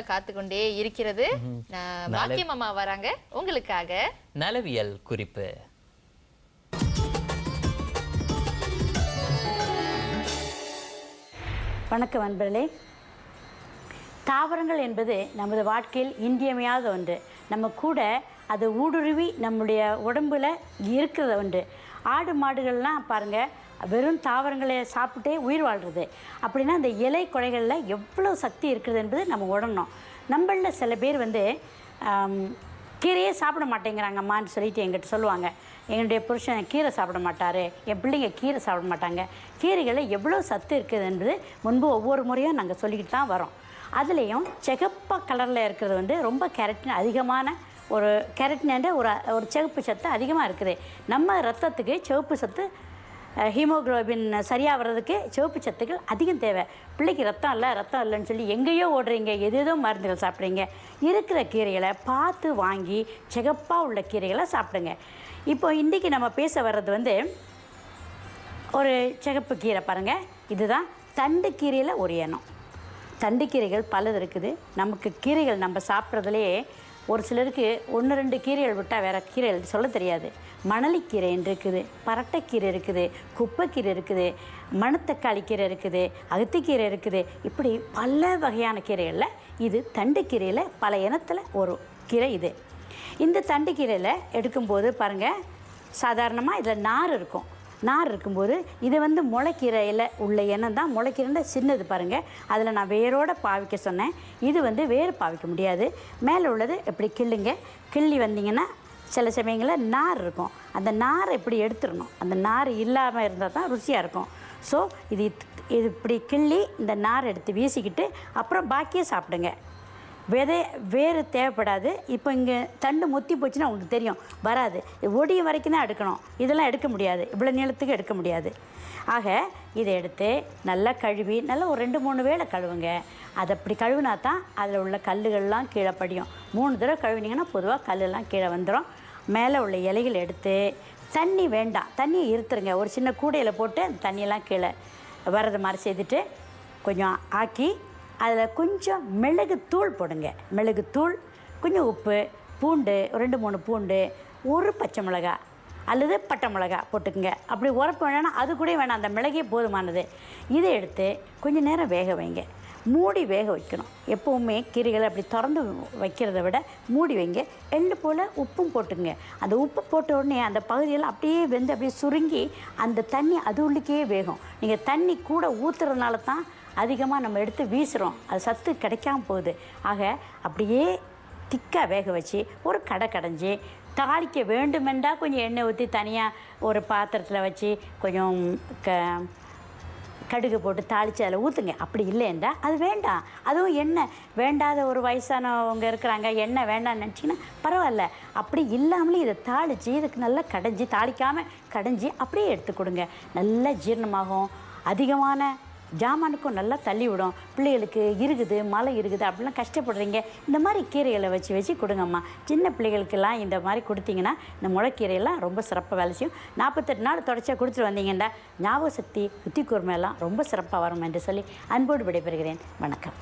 காத்து கொண்டே இருக்கிறது. பாக்கியம் அம்மா வராங்க உங்களுக்காக நலவியல் குறிப்பு. வணக்கம் அன்பர்களே. தாவரங்கள் என்பது நமது வாழ்க்கையில் இன்றியமையாத ஒன்று. நம்ம கூட அது ஊடுருவி நம்முடைய உடம்பில் இருக்கிறத ஒன்று. ஆடு மாடுகள்லாம் பாருங்கள், வெறும் தாவரங்களை சாப்பிட்டே உயிர் வாழ்கிறது. அப்படின்னா அந்த இலை கொலைகளில் எவ்வளோ சக்தி இருக்குது என்பது நம்ம உணரணும். நம்மளில் சில பேர் கீரையே சாப்பிட மாட்டேங்கிறாங்கம்மான்னு சொல்லிட்டு எங்கிட்ட சொல்லுவாங்க. என்னுடைய புருஷன் கீரை சாப்பிட மாட்டார், என் பிள்ளைங்க கீரை சாப்பிட மாட்டாங்க. கீரைகளில் எவ்வளோ சத்து இருக்குது என்பது முன்பு ஒவ்வொரு முறையும் நாங்கள் சொல்லிக்கிட்டு தான் வரோம். அதுலேயும் சிகப்பு கலரில் இருக்கிறது ரொம்ப கேரட்டின் அதிகமான ஒரு கேரட்டின் ஒரு சிவப்பு சத்து அதிகமாக இருக்குது. நம்ம ரத்தத்துக்கு சிவப்பு சத்து, ஹீமோக்ளோபின் சரியாக வர்றதுக்கு சிவப்பு சத்துக்கள் அதிகம் தேவை. பிள்ளைக்கு ரத்தம் இல்லைன்னு சொல்லி எங்கேயோ ஓடுறீங்க, எதேதோ மருந்துகள் சாப்பிட்றீங்க. இருக்கிற கீரைகளை பார்த்து வாங்கி சிகப்பாக உள்ள கீரைகளை சாப்பிடுங்க. இப்போ இன்றைக்கி நம்ம பேச வர்றது ஒரு சிகப்பு கீரை பாருங்கள். இதுதான் தண்டு கீரையில் ஒரு இனம். தண்டு கீரைகள் பலது இருக்குது. நமக்கு கீரைகள் நம்ம சாப்பிட்றதுலேயே ஒரு சிலருக்கு 1-2 கீரைகள் விட்டால் வேறு கீரைகள் சொல்ல தெரியாது. மணலிக்கீரை இருக்குது, பரட்டைக்கீரை இருக்குது, குப்பைக்கீரை இருக்குது, மணத்தக்காளி கீரை இருக்குது, அகத்திக்கீரை இருக்குது. இப்படி பல வகையான கீரைகளில் இது தண்டு கீரையில் பல இனத்தில் ஒரு கீரை இது. இந்த தண்டு கீரையில் எடுக்கும்போது பாருங்கள், சாதாரணமாக இதில் நார் இருக்கும். நார் இருக்கும்போது இது முளைக்கீரையில் உள்ள எண்ணம் தான். முளைக்கீரை சின்னது பாருங்கள், அதில் நான் வேரோடு பாவிக்க சொன்னேன். இது வேறு பாவிக்க முடியாது. மேலே உள்ளது எப்படி கிள்ளுங்க. கிள்ளி வந்தீங்கன்னா சில சமயங்களில் நார் இருக்கும். அந்த நாரை இப்படி எடுத்துடணும். அந்த நார் இல்லாமல் இருந்தால் தான் ருசியாக இருக்கும். ஸோ இது இப்படி கிள்ளி இந்த நார் எடுத்து வீசிக்கிட்டு அப்புறம் பாக்கியே சாப்பிடுங்க. வேறு தேவைப்படாது. இப்போ இங்கே தண்டு முத்தி போச்சுன்னா உங்களுக்கு தெரியும், வராது. ஒடிய வரைக்கும் தான் எடுக்கணும். இதெல்லாம் எடுக்க முடியாது, இவ்வளோ நீளத்துக்கு எடுக்க முடியாது. ஆக இதை எடுத்து நல்லா கழுவி நல்லா ஒரு 2-3 வேளை கழுவுங்க. அதை அப்படி கழுவினா தான் அதில் உள்ள கல்லுகள்லாம் கீழே படியும். 3 தடவை கழுவினீங்கன்னா பொதுவாக கல்லெல்லாம் கீழே வந்துடும். மேலே உள்ள இலைகள் எடுத்து தண்ணி வேண்டாம், தண்ணியை இருத்துருங்க. ஒரு சின்ன கூடையில் போட்டு அந்த தண்ணியெல்லாம் கீழே வர்றது மாதிரி செய்துட்டு கொஞ்சம் ஆக்கி அதில் கொஞ்சம் மிளகுத்தூள் போடுங்க. மிளகுத்தூள், கொஞ்சம் உப்பு, பூண்டு 2-3 பூண்டு, ஒரு பச்சை மிளகா அல்லது பட்டை மிளகா போட்டுக்குங்க. அப்படி உரப்பு வேணான்னா அது கூட வேணாம், அந்த மிளகே போதுமானது. இதை எடுத்து கொஞ்சம் நேரம் வேக வைங்க. மூடி வேக வைக்கணும். எப்போவுமே கீரைகளை அப்படி திறந்து வைக்கிறத விட மூடி வைங்க. எள்ளு போல் உப்பும் போட்டுங்க. அந்த உப்பு போட்ட உடனே அந்த பகுதியெல்லாம் அப்படியே வெந்து அப்படியே சுருங்கி அந்த தண்ணி அது உள்ளுக்கே வேகும். நீங்கள் தண்ணி கூட ஊற்றுறதுனால தான் அதிகமாக நம்ம எடுத்து வீசுகிறோம், அது சத்து கிடைக்காம போகுது. ஆக அப்படியே திக்காக வேக வச்சு ஒரு கடைஞ்சி தாளிக்க வேண்டுமென்றால் கொஞ்சம் எண்ணெய் ஊற்றி தனியாக ஒரு பாத்திரத்தில் வச்சு கொஞ்சம் கடுகு போட்டு தாளித்து அதில் ஊற்றுங்க. அப்படி இல்லைன்றா அது வேண்டாம். அதுவும் எண்ணெய் வேண்டாத ஒரு வயசானவங்க இருக்கிறாங்க, எண்ணெய் வேண்டாம்னு நினச்சிங்கன்னா பரவாயில்ல. அப்படி இல்லாமலே இதை தாளித்து இதுக்கு நல்லா தாளிக்காமல் கடைஞ்சி அப்படியே எடுத்து கொடுங்க. நல்லா ஜீரணமாகும். அதிகமான ஜாமானுக்கும் நல்லா தள்ளி விடும். பிள்ளைகளுக்கு இருக்குது, மழை இருக்குது அப்படிலாம் கஷ்டப்படுறீங்க, இந்த மாதிரி கீரைகளை வச்சு கொடுங்கம்மா. சின்ன பிள்ளைகளுக்கெல்லாம் இந்த மாதிரி கொடுத்தீங்கன்னா இந்த முளைக்கீரையெல்லாம் ரொம்ப சிறப்பாக வேலை செய்யும். 48 நாள் தொடர்ச்சியாக கொடுத்துட்டு வந்தீங்கன்னா ஞாபக சக்தி, புத்தி கூர்மையெல்லாம் ரொம்ப சிறப்பாக வரும் என்று சொல்லி அன்போடு விடைபெறுகிறேன். வணக்கம்.